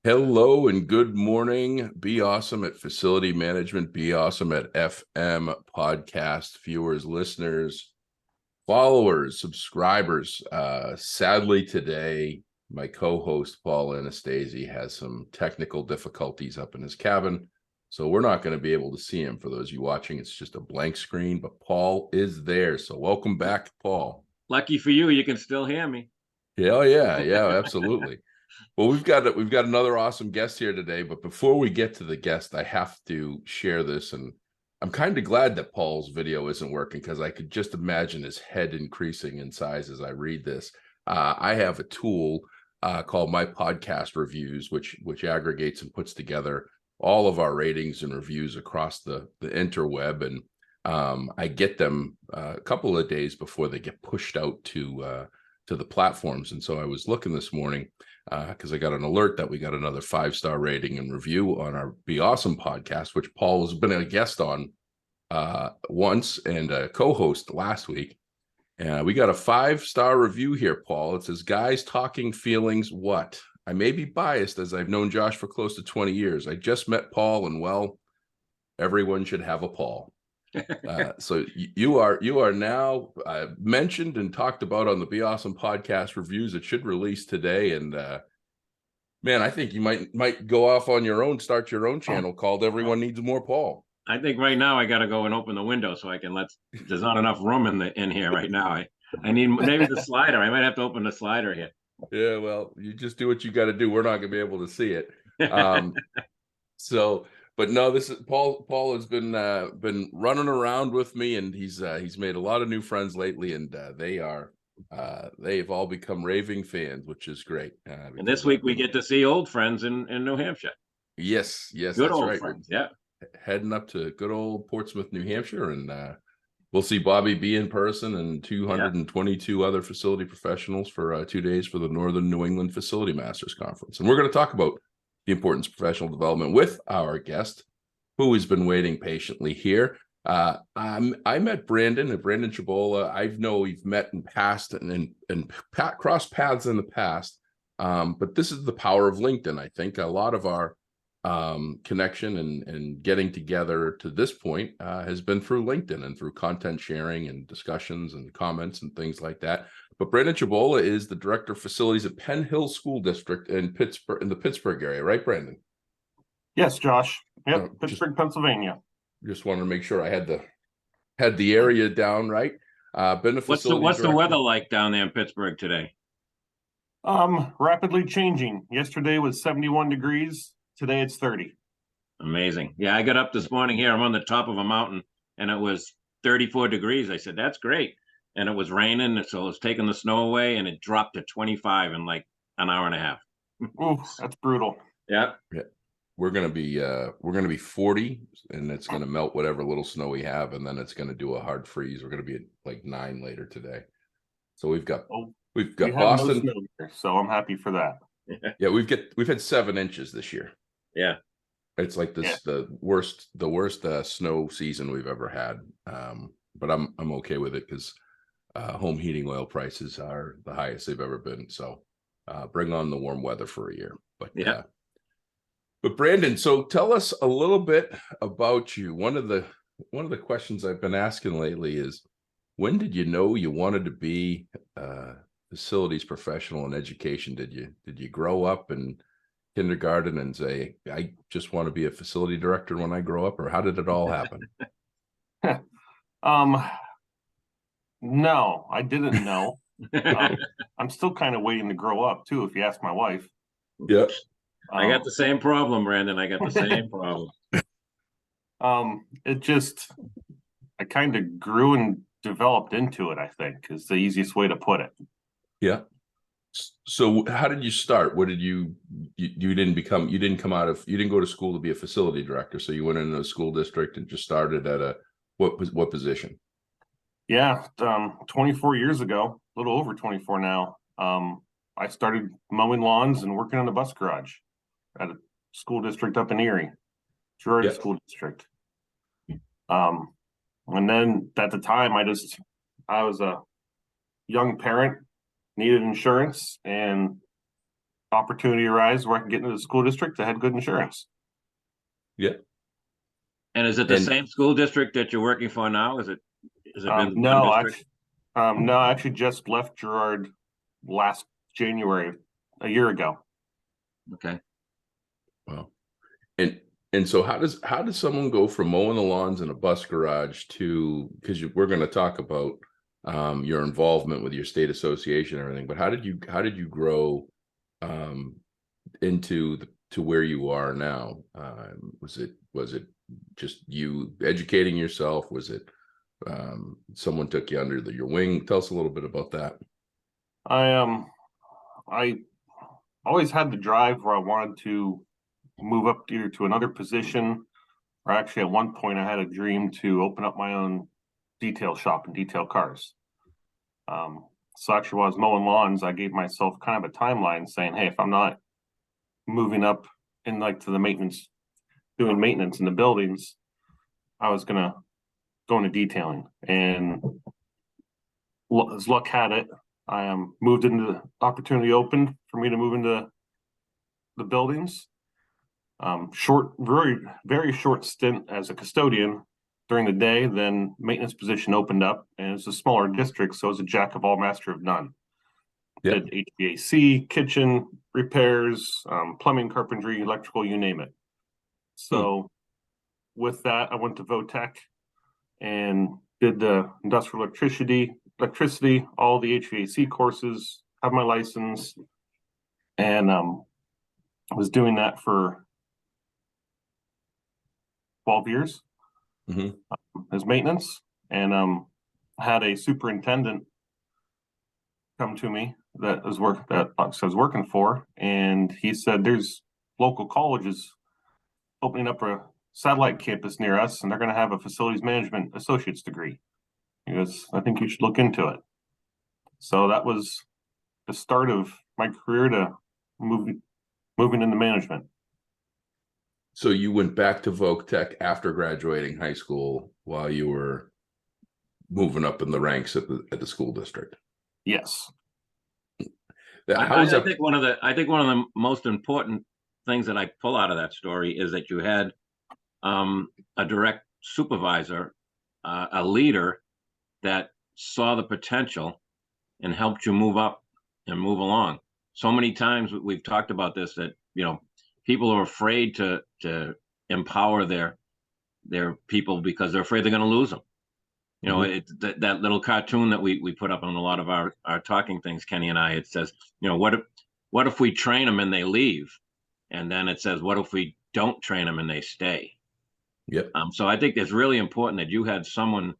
Hello and good morning. Be awesome at facility management. Be awesome at FM podcast viewers, listeners, followers, subscribers. Sadly, today, my co-host Paul Anastasi has some technical difficulties up in his cabin. So we're not going to be able to see him. For those of you watching, it's just a blank screen, but Paul is there. So welcome back, Paul. Lucky for you, you can still hear me. Yeah, absolutely. Well, we've got another awesome guest here today, but before we get to the guest, I have to share this, and I'm kind of glad that Paul's video isn't working because I could just imagine his head increasing in size as I read this. I have a tool called My Podcast Reviews, which aggregates and puts together all of our ratings and reviews across the interweb, and I get them a couple of days before they get pushed out to the platforms. And so I was looking this morning because I got an alert that we got another 5-star rating and review on our Be Awesome podcast, which Paul has been a guest on once and a co-host last week. We got a 5-star review here, Paul. It says, "Guys talking feelings, what? I may be biased as I've known Josh for close to 20 years. I just met Paul, and well, everyone should have a Paul." So you are now mentioned and talked about on the Be Awesome podcast reviews. It should release today, and man, I think you might go off on your own, start your own channel called "Everyone Needs More Paul." I think right now I got to go and open the window so I can There's not enough room in here right now. I need maybe the slider. I might have to open the slider here. Yeah, well, you just do what you got to do. We're not going to be able to see it. But no, this is Paul. Paul has been running around with me, and he's made a lot of new friends lately, and they've all become raving fans, which is great. And this week we get to see old friends in New Hampshire. Yes, good that's old right. Friends. Yeah, heading up to good old Portsmouth, New Hampshire, and we'll see Bobby B in person and 222 other facility professionals for 2 days for the Northern New England Facility Masters Conference, and we're going to talk about the importance of professional development with our guest, who has been waiting patiently here. I met Brandon Chabola. I know we've met in past and crossed paths in the past, but this is the power of LinkedIn. I think a lot of our connection and getting together to this point has been through LinkedIn and through content sharing and discussions and comments and things like that. But Brandon Chabola is the Director of Facilities at Penn Hill School District in Pittsburgh, in the Pittsburgh area, right, Brandon? Yes, Josh. Yep, Pittsburgh, Pennsylvania. Just wanted to make sure I had the area down right. Been a facility What's director. the weather like down there in Pittsburgh today? Rapidly changing. Yesterday was 71 degrees. Today it's 30. Amazing. Yeah, I got up this morning here. I'm on the top of a mountain, and it was 34 degrees. I said, that's great. And it was raining, so it was taking the snow away, and it dropped to 25 in like an hour and a half. Ooh, that's brutal. Yeah. We're gonna be 40, and it's gonna melt whatever little snow we have, and then it's gonna do a hard freeze. We're gonna be at like 9 later today. So we've got Boston. No snow here, so I'm happy for that. Yeah, we've had 7 inches this year. Yeah. It's like this the worst snow season we've ever had. But I'm okay with it because home heating oil prices are the highest they've ever been. So bring on the warm weather for a year. But Brandon, so tell us a little bit about you. One of the questions I've been asking lately is, when did you know you wanted to be facilities professional in education? Did you grow up in kindergarten and say, I just want to be a facility director when I grow up, or how did it all happen? No, I didn't know. I'm still kind of waiting to grow up too, if you ask my wife. Yep. I got the same problem, Brandon. I got the same problem. I kind of grew and developed into it, I think, is the easiest way to put it. Yeah. So how did you start? What did you didn't go to school to be a facility director. So you went into a school district and just started at what position? Yeah. 24 years ago, a little over 24 now. I started mowing lawns and working on the bus garage at a school district up in Erie, Girard School District. And then at the time I was a young parent, needed insurance, and opportunity arises where I can get into the school district that had good insurance. Yeah. And is it the And same school district that you're working for now? Has it been one No, district? I actually just left Gerard last January, a year ago. Okay. wow. And so how does someone go from mowing the lawns in a bus garage to, because we're going to talk about your involvement with your state association and everything, but how did you grow into to where you are now? Was it just you educating yourself? Was it someone took you under your wing? Tell us a little bit about that. I always had the drive where I wanted to move up either to another position, or actually at one point I had a dream to open up my own detail shop and detail cars. So actually while I was mowing lawns, I gave myself kind of a timeline saying, hey, if I'm not moving up in like to the maintenance, doing maintenance in the buildings, I was gonna go into detailing. And as luck had it, I moved into the opportunity opened for me to move into the buildings. Very, very short stint as a custodian during the day, then maintenance position opened up, and it's a smaller district, so it's a jack of all, master of none. Yep. Did HVAC, kitchen repairs, plumbing, carpentry, electrical, you name it. So with that, I went to Votech and did the industrial electricity, all the HVAC courses, have my license, and I was doing that for 12 years as maintenance, and had a superintendent come to me that I was working for, and he said there's local colleges opening up a satellite campus near us, and they're going to have a facilities management associate's degree. He goes, I think you should look into it. So that was the start of my career to moving into management. So you went back to Voc Tech after graduating high school while you were moving up in the ranks at the school district. Yes. How was I that? think one of the most important things that I pull out of that story is that you had a direct supervisor, a leader that saw the potential and helped you move up and move along. So many times we've talked about this, that people are afraid to empower their people because they're afraid they're going to lose them. That little cartoon that we put up on a lot of our talking things, Kenny and I, it says, what if we train them and they leave? And then it says, what if we don't train them and they stay? Yep. So I think it's really important that you had someone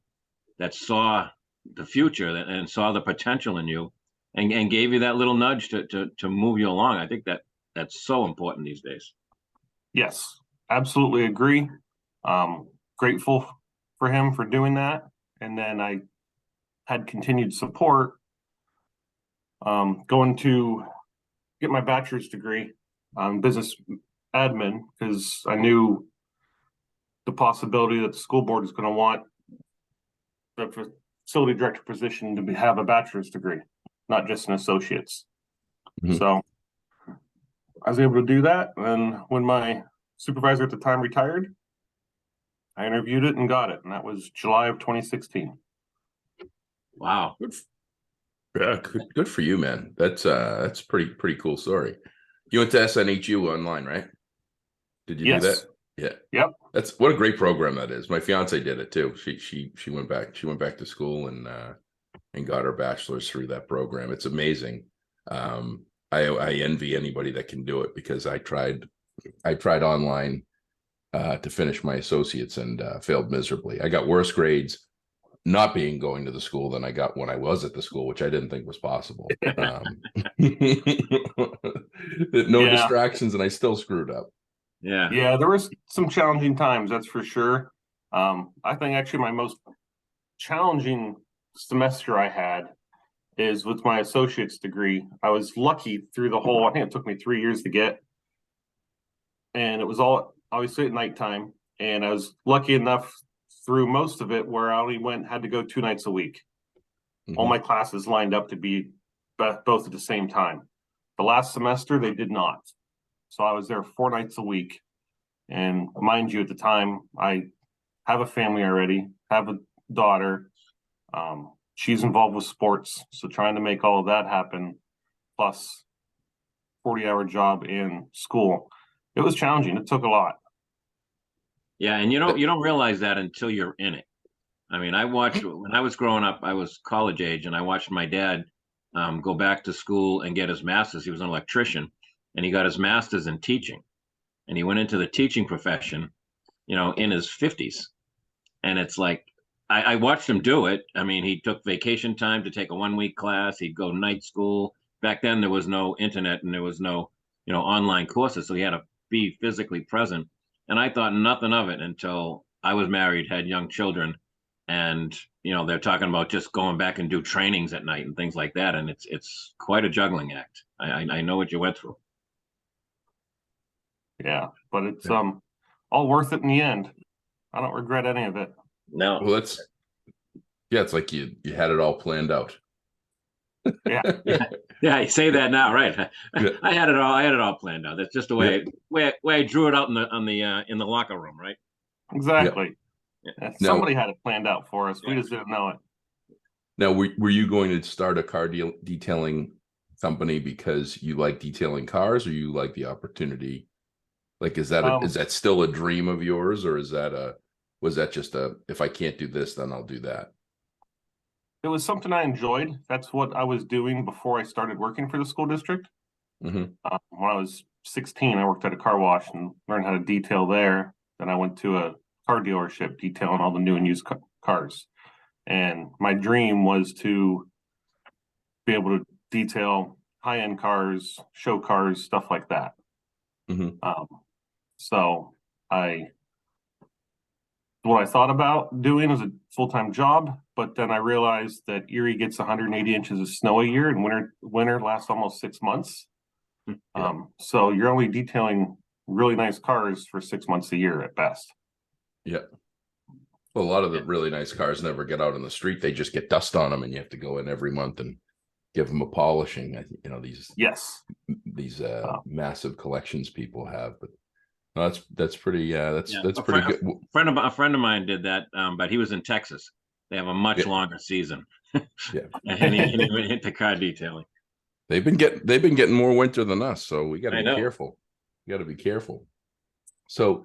that saw the future and saw the potential in you and gave you that little nudge to move you along. I think that's so important these days. Yes, absolutely agree. Grateful for him for doing that. And then I had continued support going to get my bachelor's degree business admin, because I knew the possibility that the school board is going to want the facility director position to have a bachelor's degree, not just an associate's. So I was able to do that. And when my supervisor at the time retired, I interviewed it and got it. And that was July of 2016. Wow. Yeah, good for you, man. That's pretty cool story. You went to SNHU online, right? Did you do that? Yeah. Yep. That's what a great program that is. My fiance did it too. She went back to school and got her bachelor's through that program. It's amazing. I envy anybody that can do it, because I tried online to finish my associates and failed miserably. I got worse grades not going to the school than I got when I was at the school, which I didn't think was possible. No distractions, and I still screwed up. Yeah, there was some challenging times, that's for sure. I think actually my most challenging semester I had is with my associate's degree. I was lucky through the whole, I think it took me 3 years to get, and it was all obviously at nighttime, and I was lucky enough through most of it where I only had to go 2 nights a week. All my classes lined up to be both at the same time. The last semester, they did not. So I was there 4 nights a week. And mind you, at the time, I have a family already, have a daughter. She's involved with sports. So trying to make all of that happen, plus 40-hour job and school, it was challenging. It took a lot. Yeah, and you don't realize that until you're in it. I mean, I watched when I was growing up, I was college age, and I watched my dad go back to school and get his master's. He was an electrician, and he got his master's in teaching, and he went into the teaching profession, in his 50s. And it's like, I watched him do it. I mean, he took vacation time to take a 1 week class. He'd go night school. Back then, there was no internet and there was no, online courses. So he had to be physically present. And I thought nothing of it until I was married, had young children. And, they're talking about just going back and do trainings at night and things like that. And it's quite a juggling act. I know what you went through. Yeah, but it's all worth it in the end. I don't regret any of it. No. Well, it's like you had it all planned out. Yeah. Yeah, you say that now, right? Yeah. I had it all planned out. That's just the way I drew it out in the locker room, right? Exactly. Yeah. Somebody had it planned out for us. We just didn't know it. Now, were you going to start a car detailing company because you like detailing cars, or you like the opportunity? Like, is that still a dream of yours, or was that just if I can't do this, then I'll do that? It was something I enjoyed. That's what I was doing before I started working for the school district. Mm-hmm. When I was 16, I worked at a car wash and learned how to detail there. Then I went to a car dealership detailing all the new and used cars. And my dream was to be able to detail high-end cars, show cars, stuff like that. Mm-hmm. So what I thought about doing as a full-time job, but then I realized that Erie gets 180 inches of snow a year, and winter lasts almost 6 months. Yeah. So you're only detailing really nice cars for 6 months a year at best. Yeah. Well, a lot of the really nice cars never get out on the street. They just get dust on them, and you have to go in every month and give them a polishing. These massive collections people have, but no, that's pretty. That's pretty good. A friend of mine did that, but he was in Texas. They have a much longer season. Yeah, and he went into car detailing. They've been getting more winter than us, so we got to be careful. You got to be careful. So,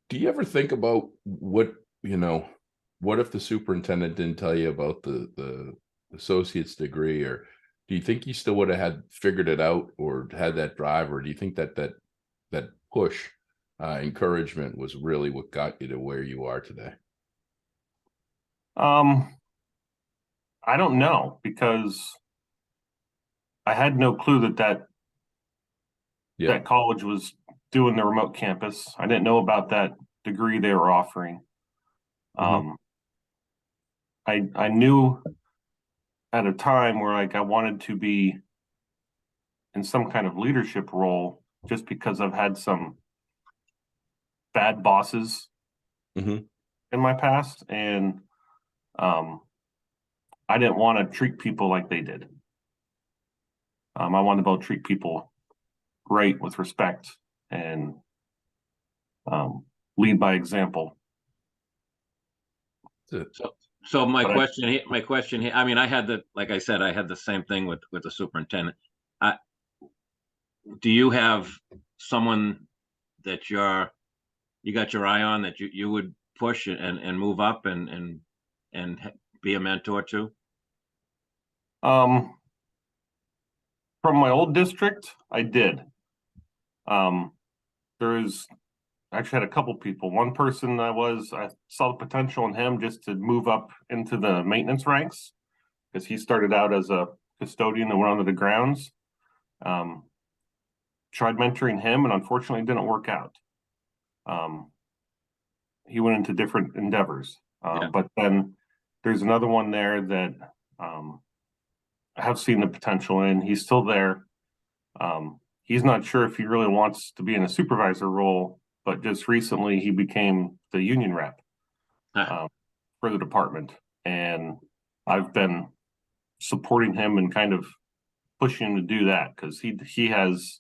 do you ever think about what if the superintendent didn't tell you about the associate's degree, or do you think you still would have had figured it out or had that drive, or do you think that push, encouragement was really what got you to where you are today? I don't know, because I had no clue that college was doing the remote campus. I didn't know about that degree they were offering. Mm-hmm. I knew at a time where I wanted to be in some kind of leadership role, just because I've had some bad bosses Mm-hmm. in my past, and I didn't want to treat people like they did. I wanted to be able to treat people right, with respect, and lead by example. So my question here, I mean, I had the same thing with the superintendent. Do you have someone that you got your eye on, that you would push and move up and be a mentor to? From my old district, I did. There's actually had a couple people. One person I saw the potential in him just to move up into the maintenance ranks, because he started out as a custodian and went onto the grounds. Tried mentoring him, and unfortunately it didn't work out. He went into different endeavors. But then there's another one there that I have seen the potential in. He's still there. He's not sure if he really wants to be in a supervisor role, but just recently he became the union rep for the department. And I've been supporting him and kind of pushing him to do that because he has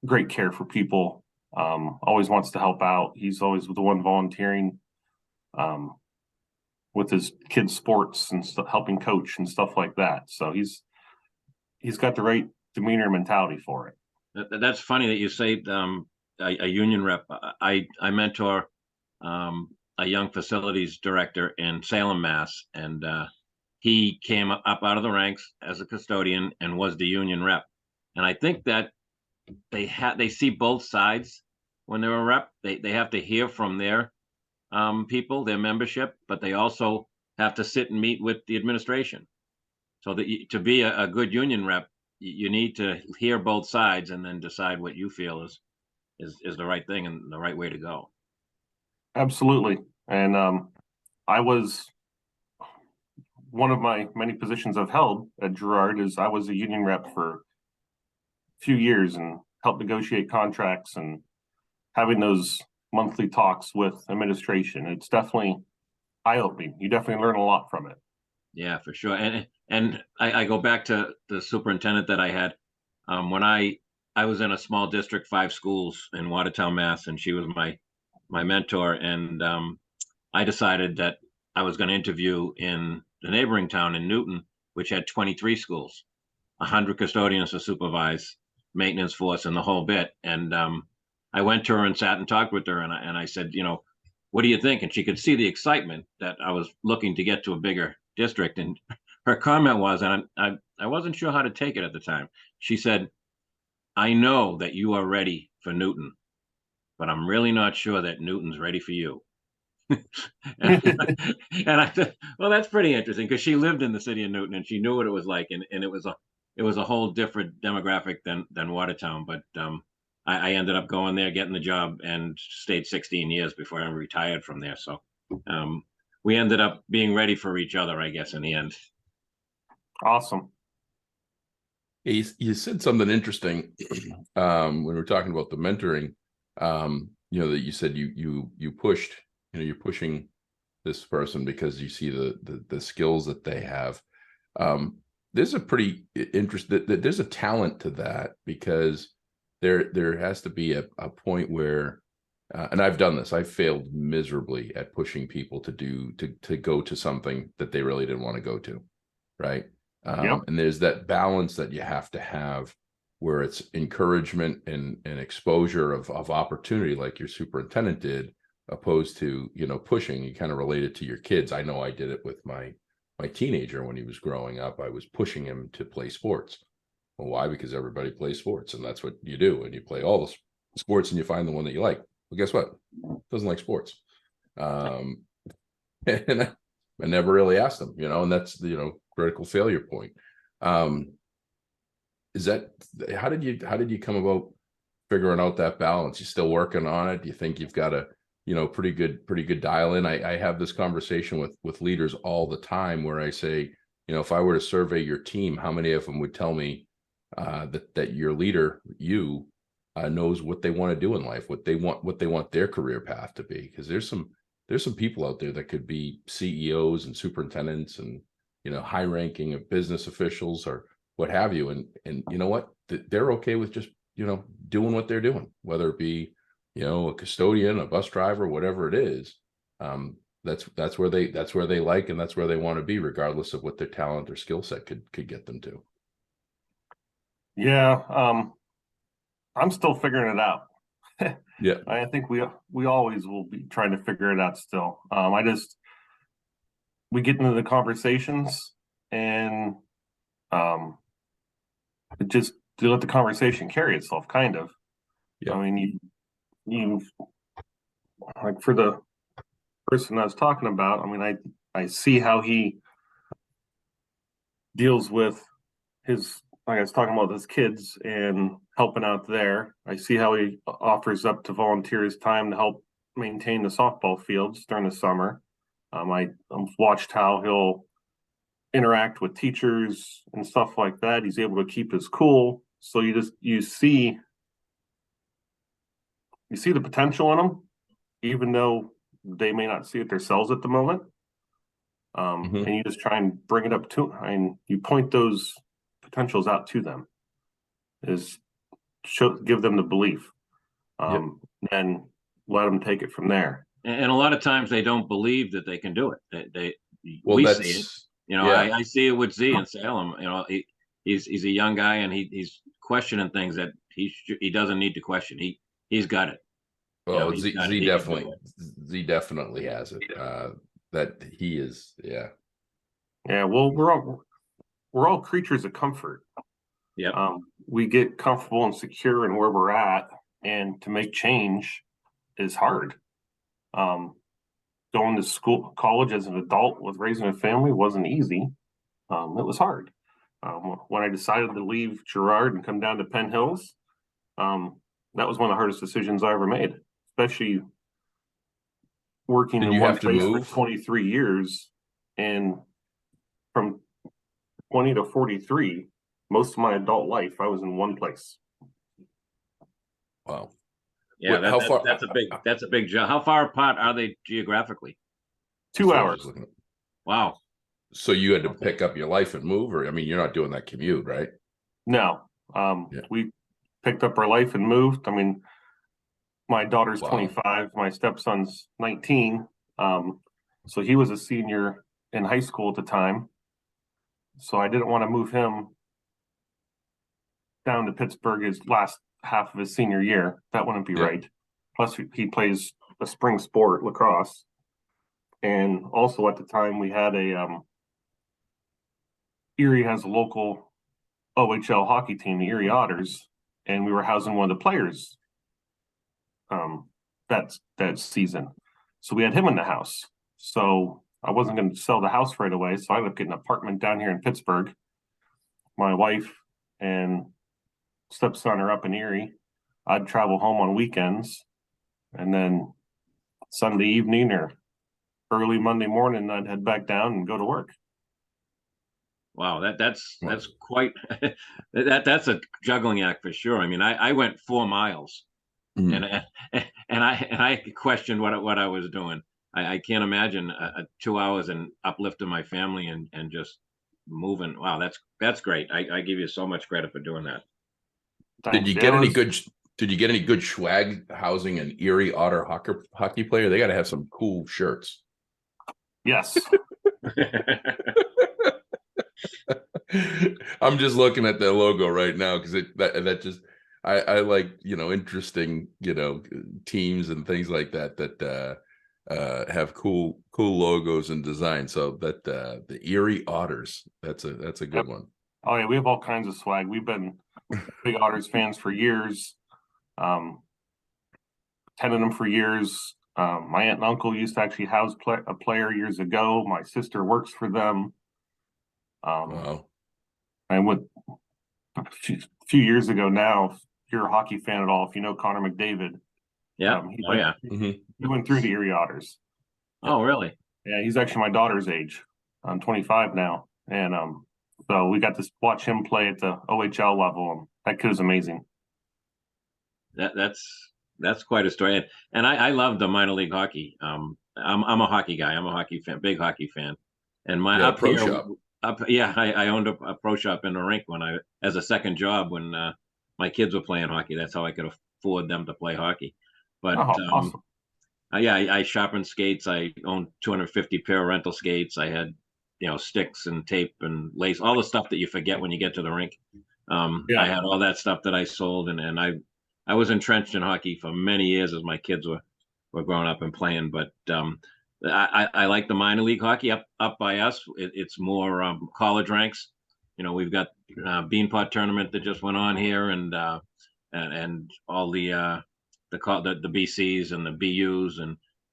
great care for people. Always wants to help out. He's always the one volunteering with his kids' sports and helping coach and stuff like that. So he's got the right demeanor mentality for it. That's funny that you say a union rep. I mentor a young facilities director in Salem, Mass, and he came up out of the ranks as a custodian and was the union rep. And I think that they see both sides when they're a rep. They have to hear from their people, their membership, but they also have to sit and meet with the administration. So that to be a good union rep, you need to hear both sides and then decide what you feel is the right thing and the right way to go. Absolutely. And I was one of my many positions I've held at Girard is I was a union rep for a few years and helped negotiate contracts and having those monthly talks with administration. It's definitely eye-opening. You definitely learn a lot from it. Yeah, for sure. And I go back to the superintendent that I had when I was in a small district, 5 schools in Watertown, Mass, and she was my mentor. And I decided that I was going to interview in the neighboring town in Newton, which had 23 schools, 100 custodians to supervise, maintenance force, and the whole bit. And I went to her and sat and talked with her, and I said, what do you think? And she could see the excitement that I was looking to get to a bigger district. And her comment was, and I wasn't sure how to take it at the time. She said, I know that you are ready for Newton, but I'm really not sure that Newton's ready for you. and I said, well, that's pretty interesting because she lived in the city of Newton and she knew what it was like, and it was a whole different demographic than Watertown. But I ended up going there, getting the job, and stayed 16 years before I retired from there. So we ended up being ready for each other, I guess, in the end. Awesome. You said something interesting when we were talking about the mentoring. That you said you pushed. You're pushing this person because you see the skills that they have. There's a pretty interesting. There's a talent to that because there has to be a point where, and I've done this. I've failed miserably at pushing people to go to something that they really didn't want to go to, right? Yep. And there's that balance that you have to have where it's encouragement and exposure of opportunity, like your superintendent did, opposed to pushing. You kind of related to your kids. I know I did it with my teenager when he was growing up. I was pushing him to play sports. Well, why? Because everybody plays sports, and that's what you do. And you play all the sports, and you find the one that you like. Well, guess what? Doesn't like sports. And I never really asked him, and that's the critical failure point. Is that how did you come about figuring out that balance? You still working on it? Do you think you've got a pretty good dial in? I have this conversation with leaders all the time where I say, if I were to survey your team, how many of them would tell me that your leader, knows what they want to do in life, what they want their career path to be? Because there's some people out there that could be CEOs and superintendents and high ranking of business officials or what have you, and you know what, they're okay with just doing what they're doing, whether it be a custodian, a bus driver, whatever it is. That's where they like, and that's where they want to be, regardless of what their talent or skill set could get them to. Yeah, I'm still figuring it out. Yeah, I think we always will be trying to figure it out still. We get into the conversations and just to let the conversation carry itself, kind of. yeah. I mean, you like for the person I was talking about. I mean, I see how he deals with his, like I was talking about his kids and helping out there. I see how he offers up to volunteer his time to help maintain the softball fields during the summer. I watched how he'll interact with teachers and stuff like that. He's able to keep his cool. So you see the potential in them, even though they may not see it themselves at the moment. And you just try and bring it up to, and you point those potential is out to them. Is give them the belief, and let them take it from there. And a lot of times they don't believe that they can do it. Well, we that's, see it. You know, yeah. I see it with Z in Salem. You know, he's a young guy and he's questioning things that he doesn't need to question. He's got it. You know, Oh, he's Z, got it. Z He can do definitely, it. Z definitely has it. That he is, yeah. Yeah, well, we're all creatures of comfort. Yeah. We get comfortable and secure in where we're at, and to make change is hard. Going to school, college as an adult with raising a family wasn't easy. It was hard. When I decided to leave Girard and come down to Penn Hills, that was one of the hardest decisions I ever made, especially working Did in you one have to place for move? 23 years. And from 20 to 43, most of my adult life, I was in one place. Wow. Yeah, How far? that's a big job. How far apart are they geographically? 2 hours. Wow. So you had to pick up your life and move, or I mean, you're not doing that commute, right? No. We picked up our life and moved. I mean, my daughter's 25, my stepson's 19. So he was a senior in high school at the time. So I didn't want to move him down to Pittsburgh his last half of his senior year. That wouldn't be right. Plus, he plays a spring sport, lacrosse. And also at the time, we had Erie has a local OHL hockey team, the Erie Otters, and we were housing one of the players that season. So we had him in the house. So I wasn't going to sell the house right away. So I ended up getting an apartment down here in Pittsburgh. My wife and stepson are up in Erie. I'd travel home on weekends, and then Sunday evening or early Monday morning, I'd head back down and go to work. Wow, that's quite that's a juggling act for sure. I mean, I went 4 miles, and I questioned what I was doing. I can't imagine 2 hours and uplifting my family and just moving. Wow, that's great. I give you so much credit for doing that. Thanks. Did you get any good? Did you get any good swag housing an Erie Otter hockey player? They got to have some cool shirts. Yes. I'm just looking at their logo right now because that just I like, you know, interesting, you know, teams and things like that have cool logos and design. So that the Erie Otters, that's a good one. Oh yeah, we have all kinds of swag. We've been big Otters fans for years. Attended them for years. My aunt and uncle used to actually house a player years ago. My sister works for them. Wow. I went a few years ago now. If you're a hockey fan at all, if you know Connor McDavid, yeah, he went through the Erie Otters. Oh, really? Yeah, he's actually my daughter's age. I'm 25 now, and so we got to watch him play at the OHL level, and that kid is amazing. That's quite a story, and I love the minor league hockey. I'm a hockey guy. I'm a hockey fan, big hockey fan, and my up pro here, shop. I owned a pro shop in the rink as a second job when my kids were playing hockey. That's how I could afford them to play hockey. But Awesome. I sharpened skates. I owned 250 pair of rental skates. I had, you know, sticks and tape and lace, all the stuff that you forget when you get to the rink. I had all that stuff that I sold, and I was entrenched in hockey for many years as my kids were growing up and playing. But I like the minor league hockey up by us. It's more college ranks. You know, we've got Beanpot tournament that just went on here, and all the BCs and the BUs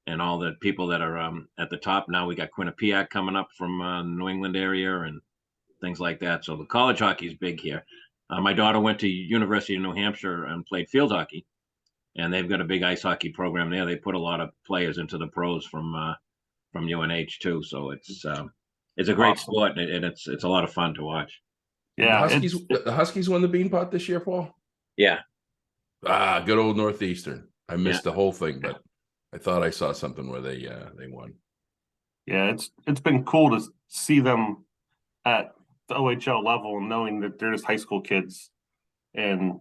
and all the people that are at the top. Now we got Quinnipiac coming up from New England area and things like that. So the college hockey is big here. My daughter went to University of New Hampshire and played field hockey, and they've got a big ice hockey program there. They put a lot of players into the pros from UNH too. So it's a great sport, and it's a lot of fun to watch. Yeah, the Huskies won the Beanpot this year, Paul. Yeah. Good old Northeastern. I missed the whole thing, but I thought I saw something where they won. Yeah, it's been cool to see them at the OHL level and knowing that they're just high school kids and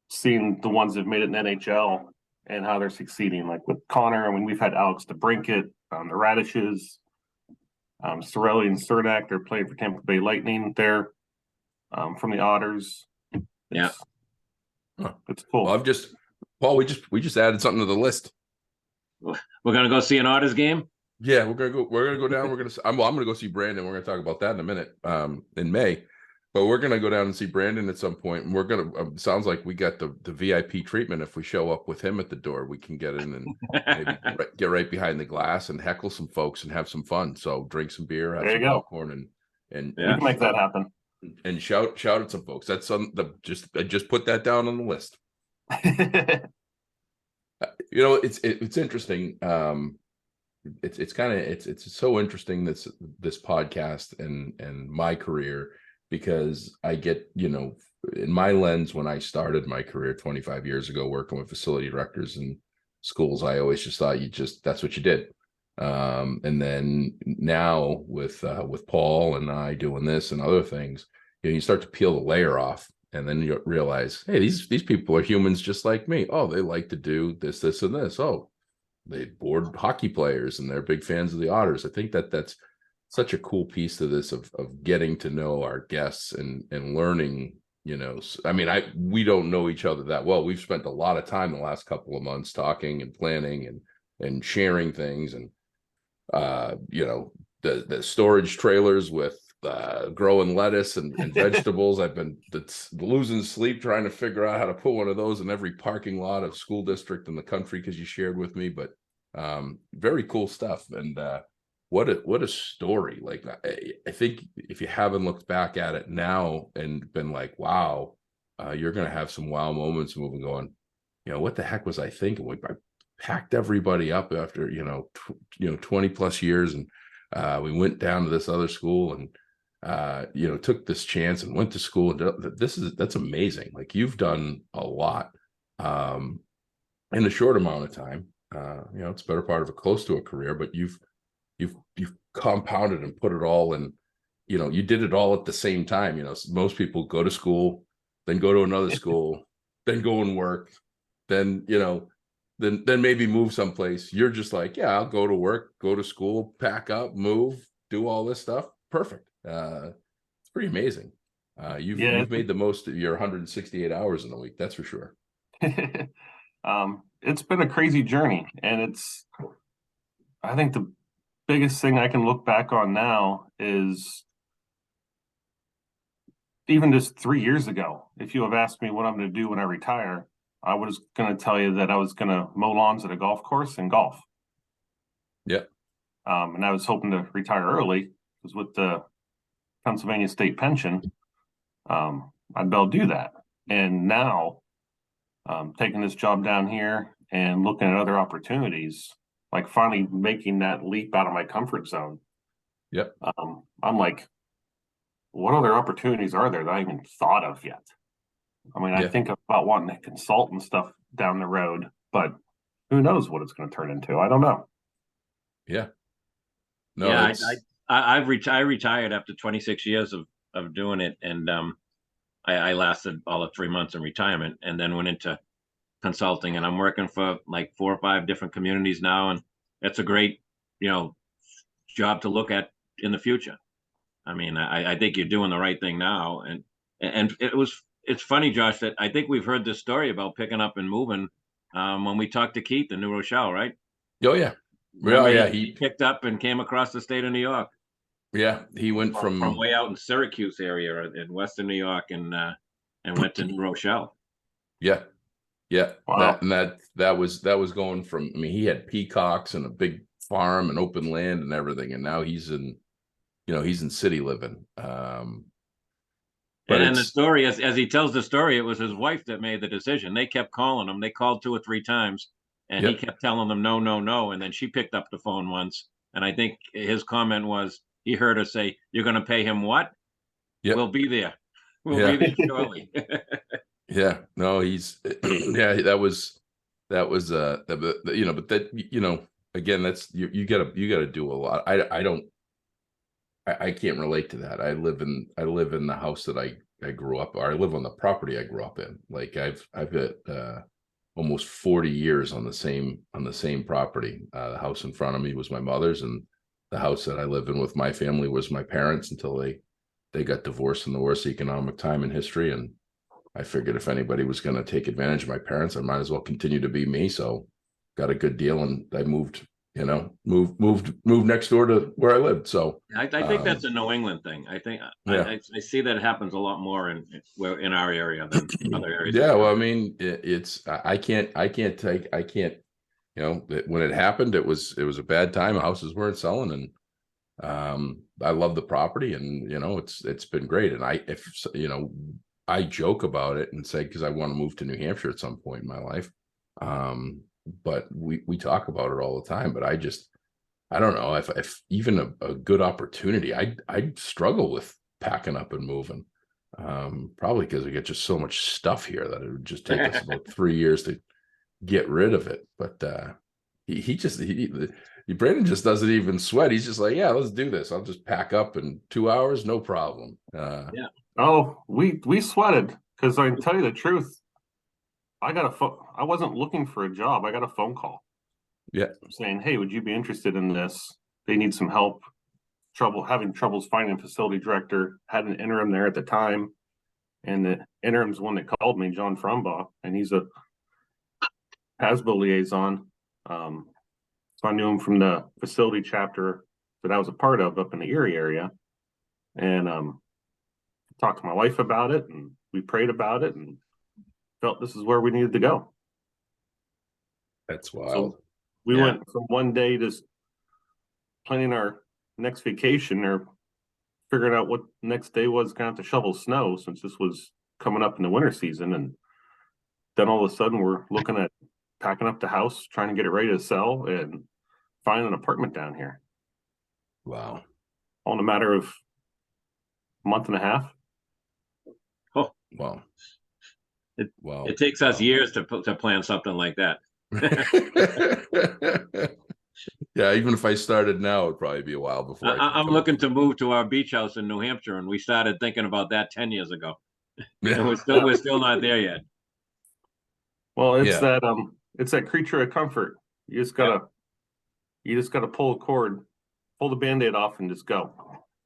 seeing the ones that made it in NHL and how they're succeeding. Like with Connor, I mean, we've had Alex DeBrincat, the Radishes, Sorelli and Cernak. They're playing for Tampa Bay Lightning there from the Otters. Yeah. It's cool. Well, Paul, we just added something to the list. We're gonna go see an Otters game. Yeah, we're gonna go down. I'm gonna go see Brandon. We're gonna talk about that in a minute, in May. But we're gonna go down and see Brandon at some point, and we're gonna. Sounds like we got the VIP treatment. If we show up with him at the door, we can get in and maybe get right behind the glass and heckle some folks and have some fun. So drink some beer, have some popcorn, and we can make that happen. And shout at some folks. That's I just put that down on the list. It's interesting. It's so interesting this podcast and my career, because I get, in my lens, when I started my career 25 years ago working with facility directors in schools, I always just thought that's what you did. And then now with Paul and I doing this and other things, you start to peel the layer off, and then you realize, hey, these people are humans just like me. Oh, they like to do this, and this. Oh, they board hockey players and they're big fans of the Otters. I think that's such a cool piece to this of getting to know our guests and learning. I mean, we don't know each other that well. We've spent a lot of time the last couple of months talking and planning and sharing things, and the storage trailers with growing lettuce and vegetables. I've been losing sleep trying to figure out how to put one of those in every parking lot of school district in the country, because you shared with me. But very cool stuff. And what a story. Like, I think if you haven't looked back at it now and been like, wow, you're going to have some wow moments moving, going, what the heck was I thinking? I packed everybody up after 20 plus years, and we went down to this other school and took this chance and went to school. And that's amazing. Like, you've done a lot in a short amount of time. It's a better part of close to a career, but you've compounded and put it all in. You did it all at the same time. Most people go to school, then go to another school, then go and work, then then maybe move someplace. You're just like, yeah, I'll go to work, go to school, pack up, move, do all this stuff. Perfect. It's pretty amazing. You've made the most of your 168 hours in a week. That's for sure. It's been a crazy journey, and I think the biggest thing I can look back on now is even just 3 years ago. If you have asked me what I'm going to do when I retire, I was going to tell you that I was going to mow lawns at a golf course and golf. Yeah. And I was hoping to retire early, because with the Pennsylvania state pension, I'd be able to do that. And now, taking this job down here and looking at other opportunities, like finally making that leap out of my comfort zone. Yep. I'm like, what other opportunities are there that I haven't thought of yet? I mean, I think about wanting to consult and stuff down the road, but who knows what it's going to turn into? I don't know. Yeah. No, yeah, I retired after 26 years of doing it, and I lasted all of 3 months in retirement, and then went into consulting, and I'm working for like 4 or 5 different communities now, and it's a great job to look at in the future. I mean, I think you're doing the right thing now, and it's funny, Josh, that I think we've heard this story about picking up and moving when we talked to Keith in New Rochelle, right? Oh yeah. Well, yeah, he picked up and came across the state of New York. Yeah, he went from way out in Syracuse area in Western New York, and went to New Rochelle. Yeah, yeah. Wow. That was going from. I mean, he had peacocks and a big farm and open land and everything, and now he's in city living. But and the story, as he tells the story, it was his wife that made the decision. They kept calling him. They called 2 or 3 times. And he kept telling them, no, no, no. And then she picked up the phone once. And I think his comment was, he heard her say, "You're going to pay him what?" Yep. We'll be there. We'll be there shortly. Yeah. No, he's, yeah, that was, but that, again, that's, you got to do a lot. I don't I can't relate to that. I live in the house that I grew up, or I live on the property I grew up in. Like I've got almost 40 years on the same property. The house in front of me was my mother's, and the house that I live in with my family was my parents until they got divorced in the worst economic time in history. And I figured if anybody was going to take advantage of my parents, I might as well continue to be me. So got a good deal, and I moved next door to where I lived. So I think that's a New England thing. I think yeah. I see that happens a lot more in our area than other areas. Yeah, well, I mean, I can't when it happened, it was a bad time. Houses weren't selling, and I love the property, and it's been great. And I joke about it and say, because I want to move to New Hampshire at some point in my life. But we talk about it all the time. But I don't know if even a good opportunity, I'd struggle with packing up and moving. Probably because we get just so much stuff here that it would just take us about 3 years to get rid of it. But Brandon just doesn't even sweat. He's just like, yeah, let's do this. I'll just pack up in 2 hours, no problem. Yeah. Oh, we sweated, because I can tell you the truth. I wasn't looking for a job. I got a phone call. Yeah. Saying, hey, would you be interested in this? They need some help. Having troubles finding a facility director. Had an interim there at the time. And the interim's one that called me, John Frumbaugh, and he's a PASBO liaison. So I knew him from the facility chapter that I was a part of up in the Erie area. And talked to my wife about it, and we prayed about it, and felt this is where we needed to go. That's wild. So we went from one day just planning our next vacation, or figuring out what next day was, going to have to shovel snow, since this was coming up in the winter season. And then all of a sudden we're looking at packing up the house, trying to get it ready to sell, and find an apartment down here. Wow. All in a matter of a month and a half. Oh, wow. It takes us years to plan something like that. Yeah, even if I started now, it'd probably be a while before I'm looking to move to our beach house in New Hampshire, and we started thinking about that 10 years ago. Yeah. And we're still not there yet. Well, it's that creature of comfort. You just gotta pull a cord, pull the Band-Aid off, and just go.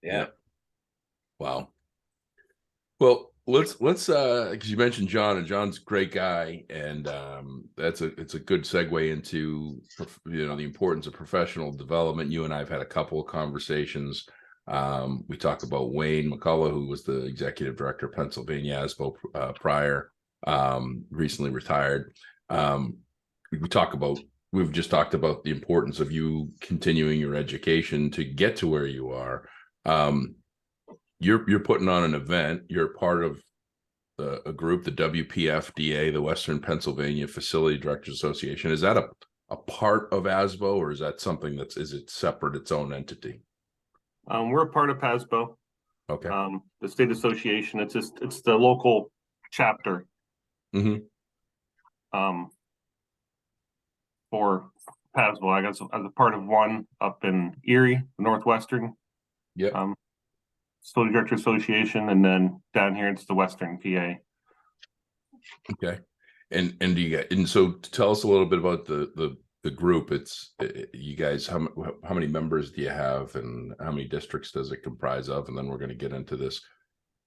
Yeah. Wow. Well, let's because you mentioned John, and John's a great guy, and it's a good segue into the importance of professional development. You and I have had a couple of conversations. We talked about Wayne McCullough, who was the executive director of Pennsylvania ASBO prior, recently retired. We've just talked about the importance of you continuing your education to get to where you are. You're putting on an event. You're part of a group, the WPFDA, the Western Pennsylvania Facility Directors Association. Is that a part of ASBO, or is that something is it separate, its own entity? We're a part of PASBO. Okay. The state association. It's the local chapter. Mm-hmm. For PASBO, I guess, as a part of one up in Erie, Northwestern. Yep. Facility Director Association, and then down here it's the Western PA. Okay. And so tell us a little bit about the group. It's you guys, how many members do you have, and how many districts does it comprise of? And then we're going to get into this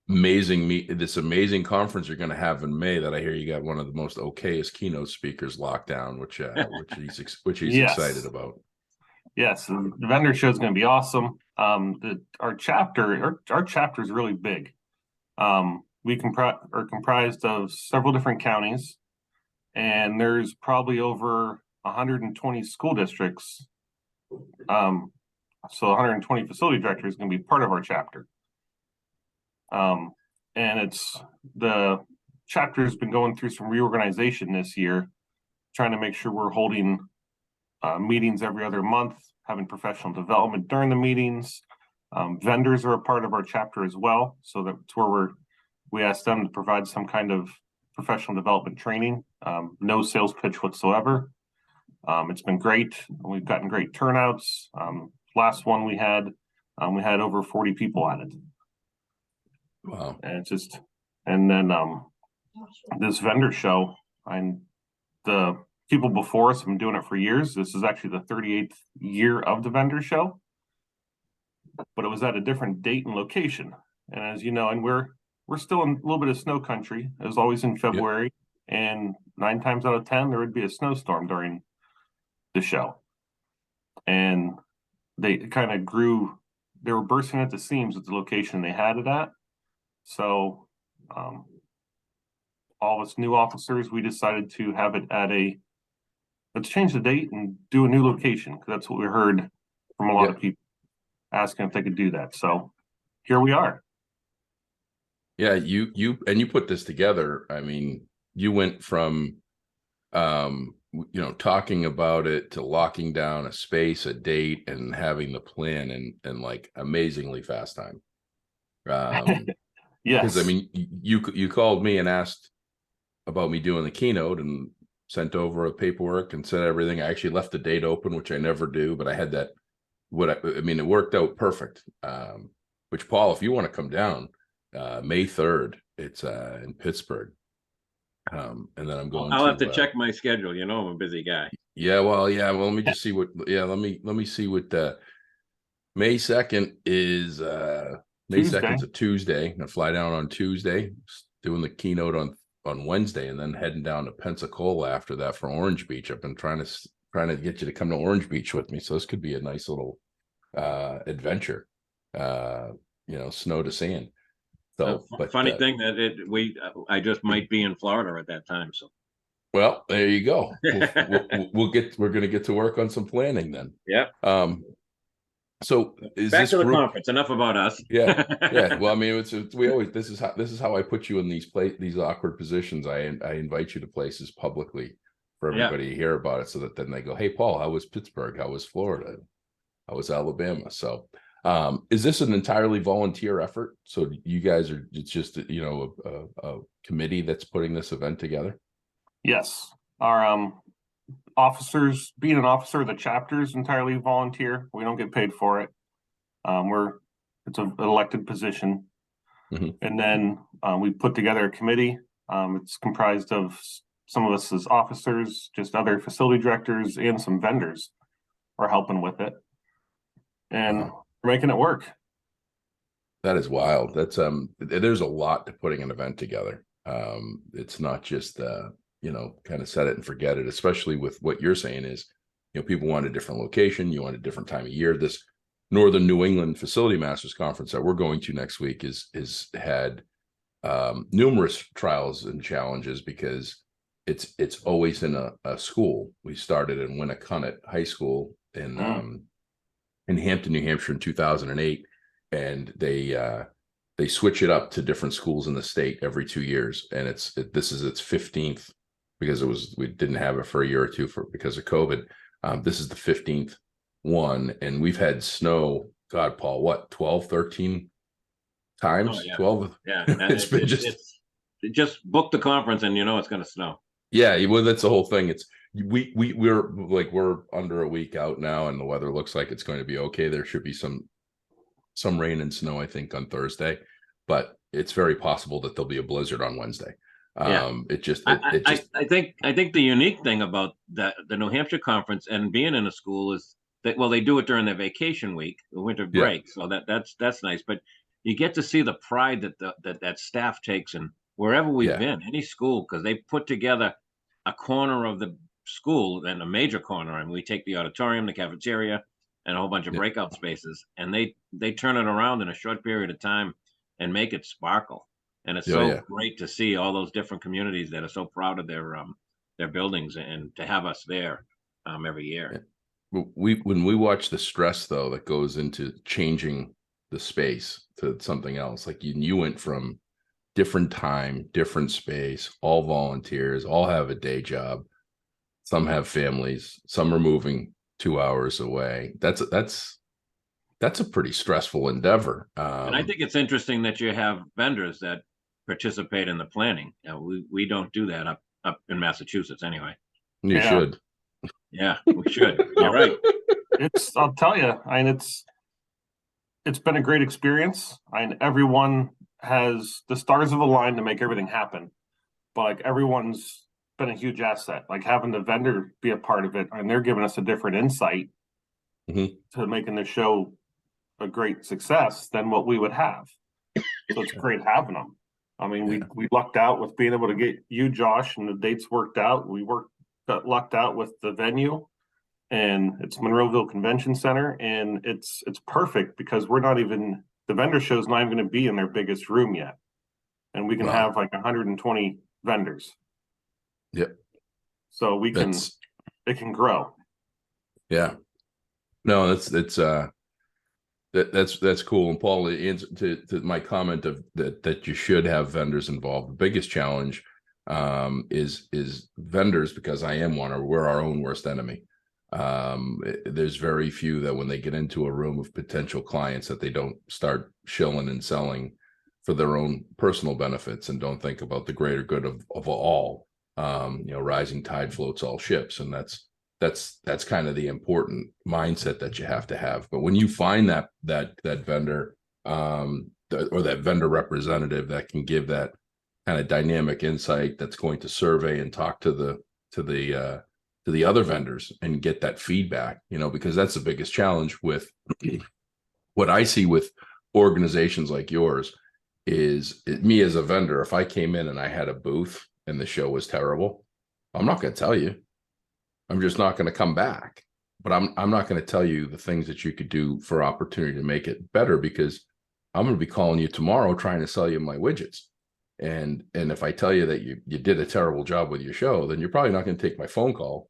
amazing conference you're going to have in May, that I hear you got one of the most okayest keynote speakers locked down, which he's Yes. excited about. Yes, the vendor show is going to be awesome. Our chapter is really big. We are comprised of several different counties, and there's probably over 120 school districts. So 120 facility directors are going to be part of our chapter. And the chapter's been going through some reorganization this year, trying to make sure we're holding meetings every other month, having professional development during the meetings. Vendors are a part of our chapter as well, so that's where we ask them to provide some kind of professional development training. No sales pitch whatsoever. It's been great. We've gotten great turnouts. Last one we had We had over 40 people at it. Wow. And it's just, and then this vendor show, the people before us have been doing it for years. This is actually the 38th year of the vendor show, but it was at a different date and location. And as you know, and we're still in a little bit of snow country. It was always in February, and 9 times out of 10 there would be a snowstorm during the show. And they kind of grew. They were bursting at the seams at the location they had it at. So all of us new officers, we decided to have it at let's change the date and do a new location, because that's what we heard from a lot of people asking if they could do that. So here we are. Yeah, you put this together. I mean, you went from talking about it to locking down a space, a date, and having the plan in like amazingly fast time. Yes. Because I mean, you called me and asked about me doing the keynote and sent over a paperwork and said everything. I actually left the date open, which I never do, but I had that. I mean, it worked out perfect. Which, Paul, if you want to come down, May 3rd, it's in Pittsburgh. And then I'm going. I'll have to check my schedule. You know, I'm a busy guy. Yeah, well, let me just see what. Yeah, let me see what. May 2nd is May 2nd is a Tuesday. I fly down on Tuesday, doing the keynote on Wednesday, and then heading down to Pensacola after that for Orange Beach. I've been trying to get you to come to Orange Beach with me, so this could be a nice little adventure. Snow to sand. So, but funny thing that I just might be in Florida at that time. So, well, there you go. We're going to get to work on some planning then. Yeah. So is back this to the group, conference? Enough about us. Yeah. Well, I mean, this is how I put you in these awkward positions. I invite you to places publicly for everybody to hear about it, so that then they go, "Hey, Paul, how was Pittsburgh? How was Florida? How was Alabama?" So, is this an entirely volunteer effort? So you guys it's just a committee that's putting this event together? Yes, our officers, being an officer of the chapter is entirely volunteer. We don't get paid for it. It's an elected position. And then we put together a committee. It's comprised of some of us as officers, just other facility directors, and some vendors are helping with it. And we're making it work. That is wild. That's there's a lot to putting an event together. It's not just kind of set it and forget it, especially with what you're saying is, people want a different location, you want a different time of year. This Northern New England Facility Masters Conference that we're going to next week is had numerous trials and challenges, because it's always in a school. We started in Winnicott High School in Hampton, New Hampshire in 2008, and they switch it up to different schools in the state every 2 years, and this is its 15th, because we didn't have it for a year or two because of COVID. This is the 15th one, and we've had snow, God, Paul, what, 12, 13 times? Oh, yeah. 12. Yeah. It's been just book the conference and it's going to snow. Yeah, well, that's the whole thing. It's we're under a week out now, and the weather looks like it's going to be okay. There should be some rain and snow, I think, on Thursday, but it's very possible that there'll be a blizzard on Wednesday. I think the unique thing about the New Hampshire conference and being in a school is that, well, they do it during their vacation week, the winter break. So that's nice, but you get to see the pride that staff takes in wherever we've been, any school, because they put together a corner of the school, and a major corner, and we take the auditorium, the cafeteria, and a whole bunch of breakout spaces, and they turn it around in a short period of time and make it sparkle. And it's great to see all those different communities that are so proud of their buildings, and to have us there every year. When we watch the stress, though, that goes into changing the space to something else, like you went from different time, different space, all volunteers, all have a day job. Some have families, some are moving 2 hours away. That's a pretty stressful endeavor. And I think it's interesting that you have vendors that participate in the planning. We don't do that up in Massachusetts anyway. You should. Yeah, we should. You're right. I'll tell you, it's been a great experience. And everyone has the stars have aligned to make everything happen. But like everyone's been a huge asset. Like having the vendor be a part of it, and they're giving us a different insight Mhm. to making the show a great success than what we would have. So it's great having them. I mean, Yeah. we lucked out with being able to get you, Josh, and the dates worked out. Got lucked out with the venue, and it's Monroeville Convention Center, and it's perfect because we're not even the vendor show's not even going to be in their biggest room yet, and we can Wow. have like 120 vendors. Yep. So we can That's it can grow. yeah. No, that's cool. And Paul, to my comment of that you should have vendors involved. The biggest challenge is vendors, because I am one, or we're our own worst enemy. There's very few that when they get into a room of potential clients that they don't start shilling and selling for their own personal benefits and don't think about the greater good of all. Rising tide floats all ships, and that's kind of the important mindset that you have to have. But when you find that vendor or that vendor representative that can give that kind of dynamic insight, that's going to survey and talk to the other vendors and get that feedback, because that's the biggest challenge with what I see with organizations like yours is me as a vendor. If I came in and I had a booth and the show was terrible, I'm not going to tell you. I'm just not going to come back. But I'm not going to tell you the things that you could do for opportunity to make it better, because I'm going to be calling you tomorrow trying to sell you my widgets. And if I tell you that you did a terrible job with your show, then you're probably not going to take my phone call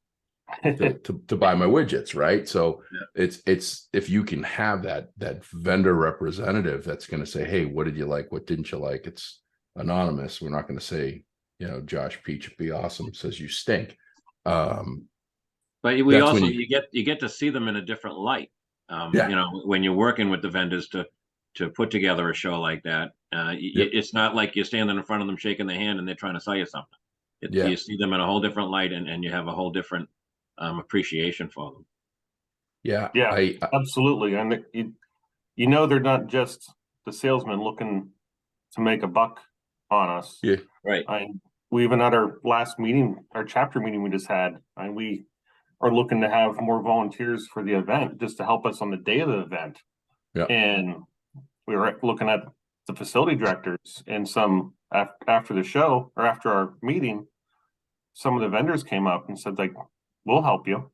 to buy my widgets, right? So Yeah. it's if you can have that vendor representative that's going to say, hey, what did you like? What didn't you like? It's anonymous. We're not going to say, Josh Peach, be awesome, says you stink. But we That's when also you get to see them in a different light. Yeah. When you're working with the vendors to put together a show like that, Yep. it's not like you're standing in front of them shaking their hand and they're trying to sell you something. Yeah. You see them in a whole different light, and you have a whole different appreciation for them. Yeah. Yeah, absolutely. And they're not just the salesman looking to make a buck on us. Yeah. Right. We even at our last meeting, our chapter meeting we just had, and we are looking to have more volunteers for the event just to help us on the day of the event. Yeah. And we were looking at the facility directors, and some after the show or after our meeting, some of the vendors came up and said, like, we'll help you.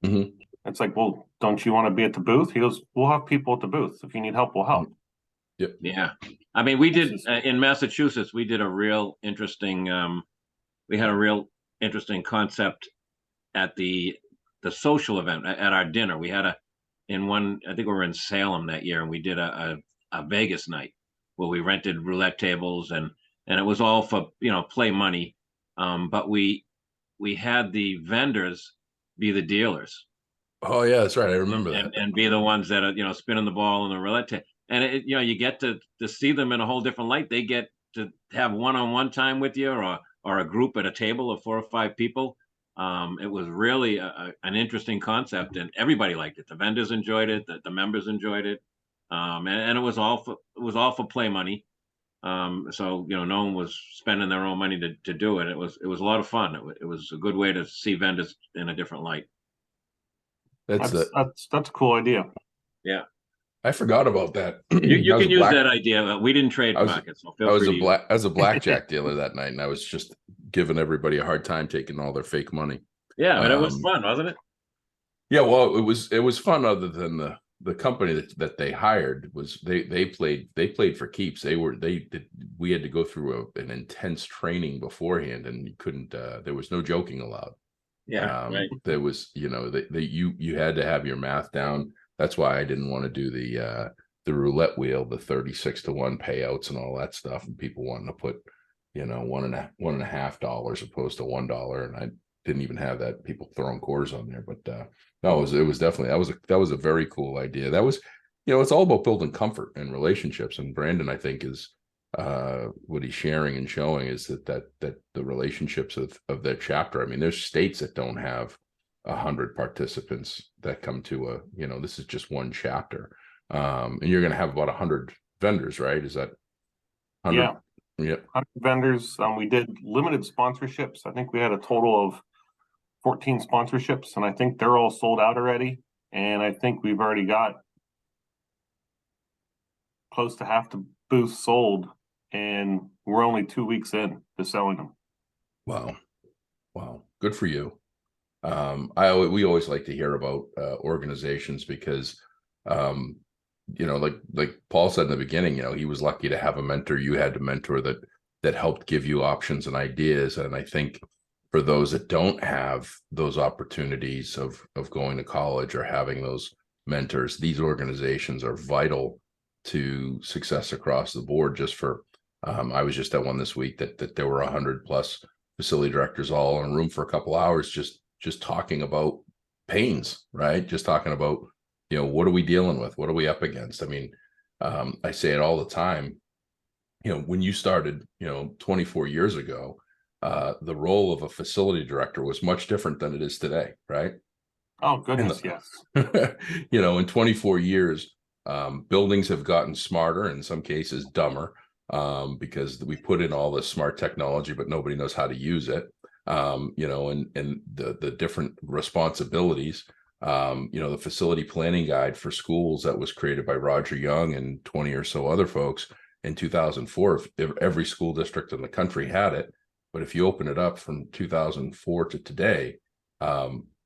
Mm-hmm. It's like, well, don't you want to be at the booth? He goes, we'll have people at the booth. If you need help, we'll help. Yep. Yeah. I mean, we did in Massachusetts, we did a real interesting, we had a real interesting concept at the social event at our dinner. We had I think we were in Salem that year, and we did a Vegas night where we rented roulette tables, and it was all for, play money. But we had the vendors be the dealers. Oh yeah, that's right. I remember that. And be the ones that are, spinning the ball on the roulette table. And you get to see them in a whole different light. They get to have one-on-one time with you, or a group at a table of 4 or 5 people. It was really an interesting concept, and everybody liked it. The vendors enjoyed it, the members enjoyed it, and it was all for play money. So no one was spending their own money to do it. It was a lot of fun. It was a good way to see vendors in a different light. That's a cool idea. Yeah. I forgot about that. You can use that idea. We didn't trademark it, so feel free to use it. I was a blackjack dealer that night, and I was just giving everybody a hard time taking all their fake money. Yeah, but it was fun, wasn't it? Yeah, well, it was fun. Other than the company that they hired was they played for keeps. We had to go through an intense training beforehand, and you couldn't. There was no joking allowed. Yeah, right. There was, you had to have your math down. That's why I didn't want to do the roulette wheel, the 36-1 payouts and all that stuff, and people wanting to put, $1.50 opposed to $1, and I didn't even have that. People throwing quarters on there, but no, it was definitely that was a very cool idea. That was, it's all about building comfort and relationships, and Brandon, I think, is what he's sharing and showing is that the relationships of that chapter. I mean, there's states that don't have 100 participants that come to this is just one chapter. And you're going to have about 100 vendors, right? Is that 100? Yeah. Yep. 100 vendors. We did limited sponsorships. I think we had a total of 14 sponsorships, and I think they're all sold out already. And I think we've already got close to half the booths sold, and we're only 2 weeks in to selling them. Wow. Wow. Good for you. We always like to hear about organizations because, like Paul said in the beginning, he was lucky to have a mentor. You had a mentor that helped give you options and ideas. And I think for those that don't have those opportunities of going to college or having those mentors, these organizations are vital to success across the board. Just for, I was just at one this week that there were 100 plus facility directors all in a room for a couple hours, just talking about pains, right? Just talking about, what are we dealing with? What are we up against? I mean, I say it all the time, when you started, 24 years ago, the role of a facility director was much different than it is today, right? Oh, goodness, yes. In 24 years, buildings have gotten smarter, in some cases dumber, because we put in all this smart technology, but nobody knows how to use it. And the different responsibilities, the facility planning guide for schools that was created by Roger Young and 20 or so other folks in 2004. If every school district in the country had it, but if you open it up from 2004 to today,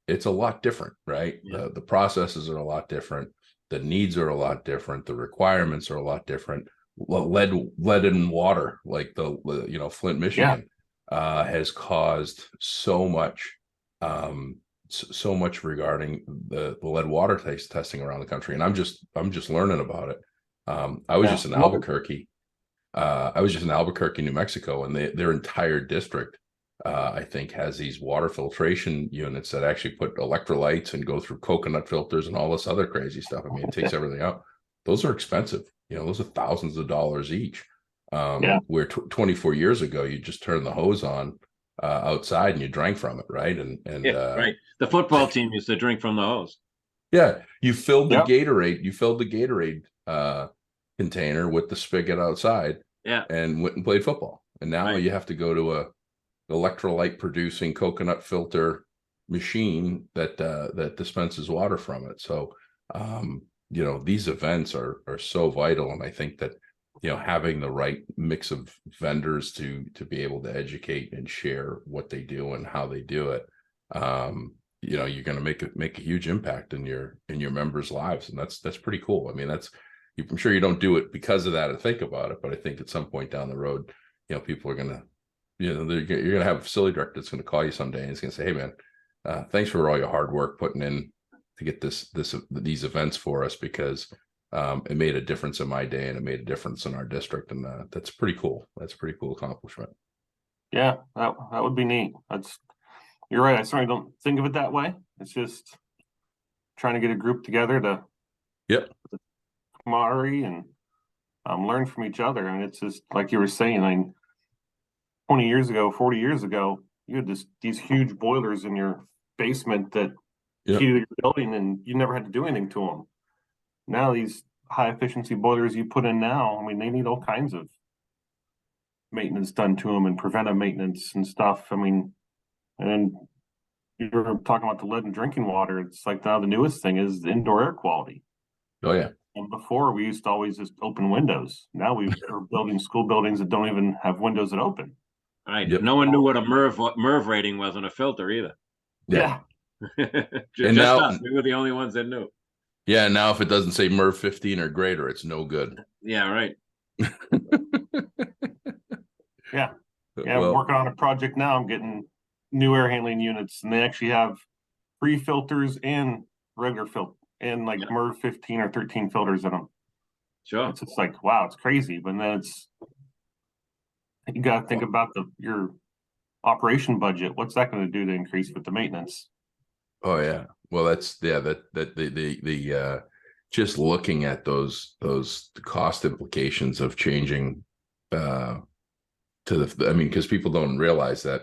it's a lot different, right? Yeah. The processes are a lot different. The needs are a lot different. The requirements are a lot different. Lead in water, like the Flint, Michigan, has caused so much regarding the lead water testing around the country, and I'm just learning about it. I was just in Albuquerque. New Mexico, and their entire district, I think, has these water filtration units that actually put electrolytes and go through coconut filters and all this other crazy stuff. I mean, it takes everything out. Those are expensive. Those are thousands of dollars each. Where 24 years ago, you just turned the hose on outside and you drank from it, right? Right. The football team used to drink from the hose. Yeah, you filled the Gatorade. You filled the Gatorade container with the spigot outside. Yeah, and went and played football. And now you have to go to a electrolyte producing coconut filter machine that dispenses water from it. So these events are so vital, and I think that having the right mix of vendors to be able to educate and share what they do and how they do it, you're going to make a huge impact in your members' lives, and that's pretty cool. I mean, I'm sure you don't do it because of that or think about it, but I think at some point down the road, people are going to, you're going to have a facility director that's going to call you someday and he's going to say, "Hey man, thanks for all your hard work putting in to get these events for us, because it made a difference in my day and it made a difference in our district." And that's pretty cool. That's a pretty cool accomplishment. Yeah, that would be neat. You're right. I certainly don't think of it that way. It's just trying to get a group together to camaraderie and learn from each other. And it's just like you were saying, 20 years ago, 40 years ago, you had these huge boilers in your basement that heated your building, and you never had to do anything to them. Now these high efficiency boilers you put in now, I mean, they need all kinds of maintenance done to them and preventive maintenance and stuff. I mean, and you were talking about the lead in drinking water. It's like now the newest thing is the indoor air quality. Oh yeah. And before we used to always just open windows. Now we're building school buildings that don't even have windows that open. Right. Yep. No one knew what a MERV rating was on a filter either. Yeah. Just now, us. We were the only ones that knew. Yeah. Now if it doesn't say MERV 15 or greater, it's no good. Yeah. Right. Yeah. Well, I'm working on a project now. I'm getting new air handling units, and they actually have free filters and regular filter and like MERV 15 or 13 filters in them. Sure. It's just like, wow, it's crazy. But then you got to think about your operation budget. What's that going to do to increase with the maintenance? Oh yeah. Well, that's the just looking at those cost implications of changing because people don't realize that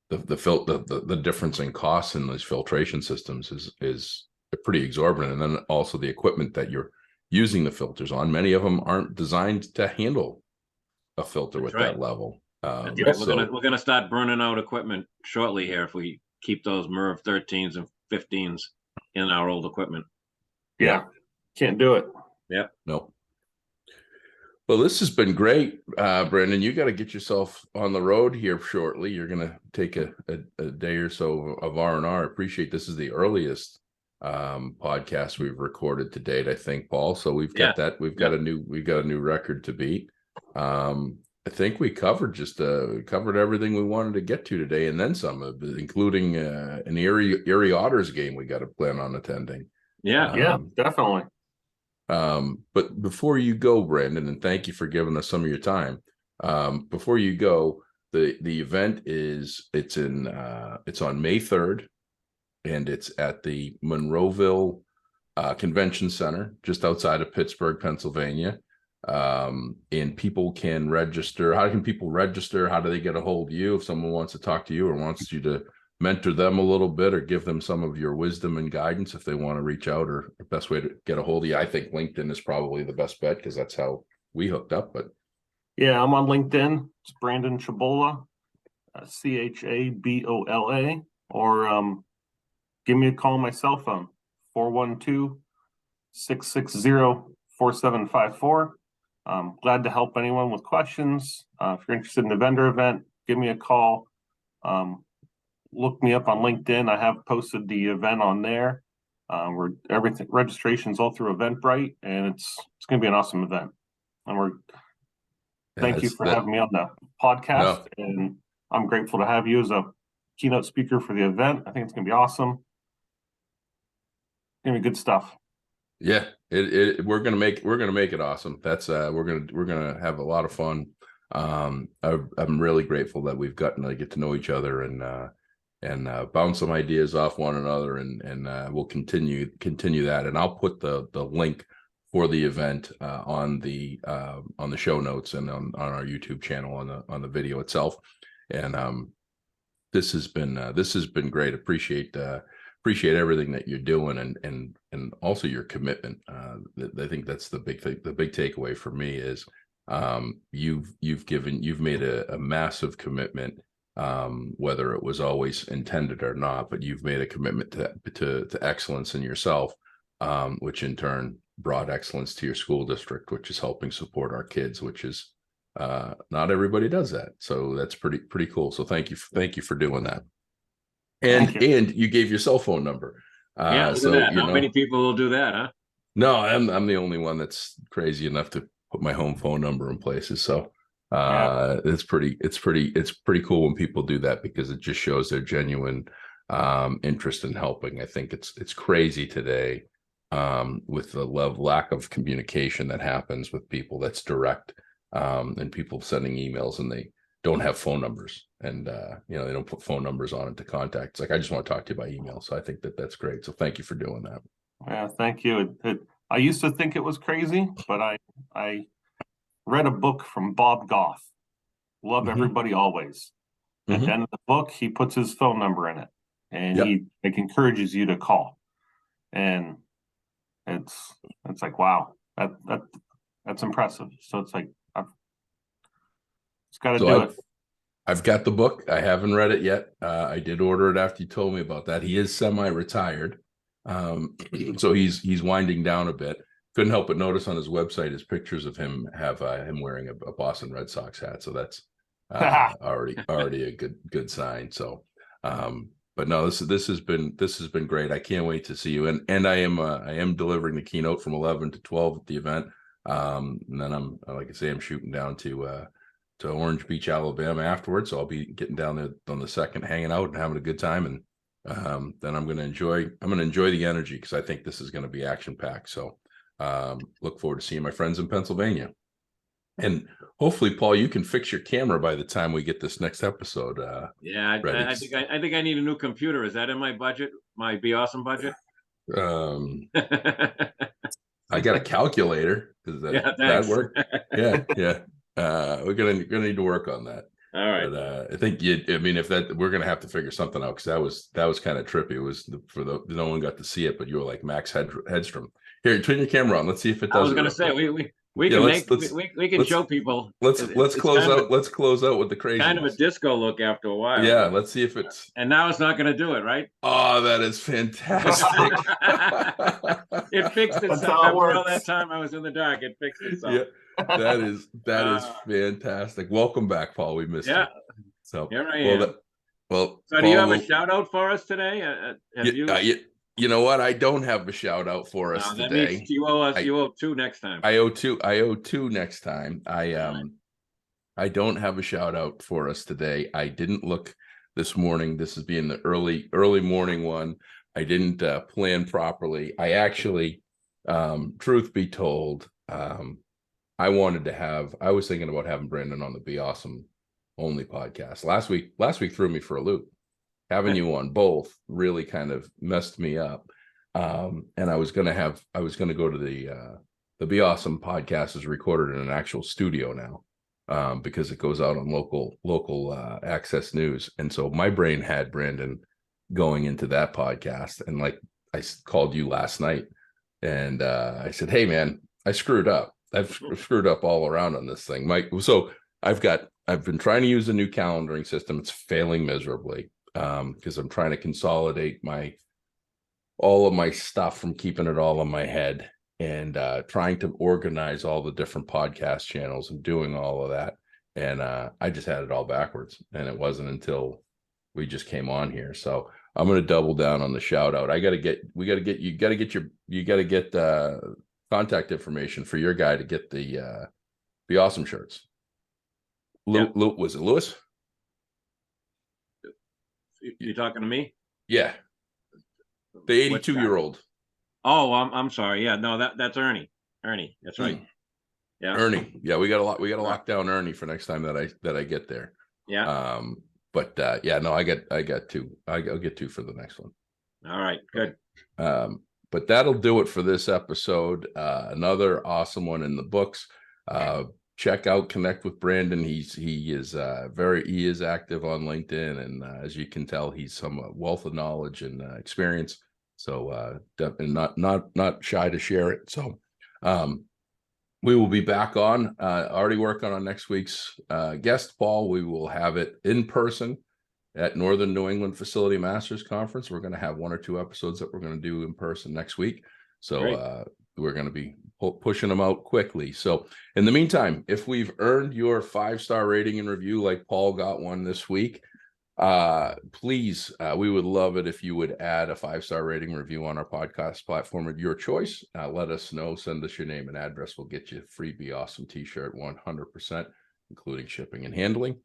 the difference in costs in those filtration systems is pretty exorbitant, and then also the equipment that you're using the filters on. Many of them aren't designed to handle a filter That's with right. that level. That's right. So We're gonna start burning out equipment shortly here if we keep those MERV 13s and 15s in our old equipment. Yeah. Can't do it. Yep. no. Well, this has been great, Brandon. You got to get yourself on the road here shortly. You're going to take a day or so of R&R. Appreciate this is the earliest podcast we've recorded to date, I think, Paul. So we've got that. We've got a new record to beat. I think we covered covered everything we wanted to get to today, and then some, including an Erie Otters game we got to plan on attending. Yeah, definitely. But before you go, Brandon, and thank you for giving us some of your time. Before you go, the event it's on May 3rd, and it's at the Monroeville Convention Center, just outside of Pittsburgh, Pennsylvania. And people can register. How can people register? How do they get a hold of you if someone wants to talk to you or wants you to mentor them a little bit or give them some of your wisdom and guidance if they want to reach out, or the best way to get a hold of you? I think LinkedIn is probably the best bet because that's how we hooked up. But yeah, I'm on LinkedIn. It's Brandon Chabola, Chabola, or give me a call on my cell phone, 412-660-4754. Glad to help anyone with questions. If you're interested in the vendor event, give me a call. Look me up on LinkedIn. I have posted the event on there. Registration's all through Eventbrite, and it's going to be an awesome event. And thank you for having me on the podcast. And I'm grateful to have you as a keynote speaker for the event. I think it's going to be awesome. It's going to be good stuff. Yeah, we're gonna make it awesome. That's we're gonna have a lot of fun. I'm really grateful that we've gotten to get to know each other and bounce some ideas off one another, and we'll continue that. And I'll put the link for the event on the show notes and on our YouTube channel on the video itself. And this has been great. Appreciate everything that you're doing and also your commitment. I think that's the big thing. The big takeaway for me is you've made a massive commitment, whether it was always intended or not, but you've made a commitment to excellence in yourself, which in turn brought excellence to your school district, which is helping support our kids, which is not everybody does that. So that's pretty cool. So thank you for doing that. And you gave your cell phone number. Yeah, so that. How many people will do that, huh? No, I'm the only one that's crazy enough to put my home phone number in places. So it's pretty cool when people do that, because it just shows their genuine interest in helping. I think it's crazy today with the lack of communication that happens with people that's direct, and people sending emails and they don't have phone numbers, and they don't put phone numbers on it to contact. It's like, I just want to talk to you by email. So I think that's great. So thank you for doing that. Yeah, thank you. I used to think it was crazy, but I read a book from Bob Goff, Love Everybody Always. At the end of the book, he puts his phone number in it, and he encourages you to call. And it's like, wow, that's impressive. So it's like, got to do it. I've got the book. I haven't read it yet. I did order it after you told me about that. He is semi-retired, so he's winding down a bit. Couldn't help but notice on his website his pictures of him wearing a Boston Red Sox hat. So that's already a good sign. So, but no, this has been great. I can't wait to see you. And I am delivering the keynote from 11 to 12 at the event. And then I'm, like I say, I'm shooting down to Orange Beach, Alabama afterwards. So I'll be getting down there on the 2nd, hanging out and having a good time. And then I'm going to enjoy the energy, because I think this is going to be action packed. So look forward to seeing my friends in Pennsylvania. And hopefully, Paul, you can fix your camera by the time we get this next episode. Yeah, I think I need a new computer. Is that in my budget? My Be Awesome budget? I got a calculator. That work? Yeah. We're gonna need to work on that. All right. But I think we're gonna have to figure something out, because that was kind of trippy. It was no one got to see it, but you were like Max Hedstrom. Here, turn your camera on. Let's see if it does. I was it going real to say quick. we Yeah, can let's- make let's- we can let's- show people. Let's It's close kind of out. Let's close out with the crazy. kind of a disco look after a while. Yeah, but- let's see if it's. And now it's not going to do it, right? Oh, that is fantastic. It fixed That's itself. how it After all works. that time I was in the dark, it fixed itself. Yeah, that is Uh, fantastic. Welcome back, Paul. We missed Yeah, you. So here I well, am. well. So do you Paul, have a shout out for us today? Have you know what? I don't have a shout out for us that today. means you owe us. You owe two next time. I owe two next time. I don't have a shout out for us today. I didn't look this morning. This is being the early morning one. I didn't plan properly. I actually, truth be told, I was thinking about having Brandon on the Be Awesome only podcast. Last week threw me for a loop. Having you on both really kind of messed me up. And I was gonna go to the Be Awesome podcast is recorded in an actual studio now, because it goes out on local access news. And so my brain had Brandon going into that podcast, and like I called you last night, and I said, "Hey man, I screwed up. I've screwed up all around on this thing, Mike." So I've been trying to use a new calendaring system. It's failing miserably because I'm trying to consolidate all of my stuff from keeping it all in my head, and trying to organize all the different podcast channels and doing all of that. And I just had it all backwards, and it wasn't until we just came on here. So I'm going to double down on the shout out. You got to get contact information for your guy to get the Be Awesome shirts. Was it Lewis? You talking to me? Yeah. The 82-year-old. Oh, I'm sorry. Yeah, no, that's Ernie. Ernie, that's right. Yeah, Ernie. Yeah, we got to lock down Ernie for next time that I get there. Yeah. But yeah, no, I got two. I'll get two for the next one. All right, good. But that'll do it for this episode. Another awesome one in the books. Check out, connect with Brandon. He is active on LinkedIn, and as you can tell, he's some wealth of knowledge and experience. So definitely not shy to share it. So we will be back on. Already working on next week's guest, Paul. We will have it in person at Northern New England Facility Masters Conference. We're going to have 1 or 2 episodes that we're going to do in person next week. So we're going to be pushing them out quickly. So in the meantime, if we've earned your 5-star rating and review, like Paul got one this week, please, we would love it if you would add a 5-star rating review on our podcast platform of your choice. Let us know, send us your name and address. We'll get you a free Be Awesome t-shirt 100%, including shipping and handling.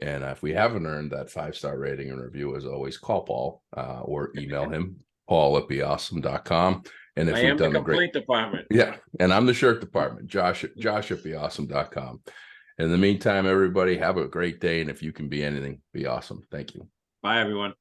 And if we haven't earned that 5-star rating and review, as always, call Paul or email him, paul@beawesome.com. And if I am the complaint department. Yeah, and I'm the shirt department, Josh at beawesome.com. In the meantime, everybody, have a great day. And if you can be anything, be awesome. Thank you. Bye, everyone.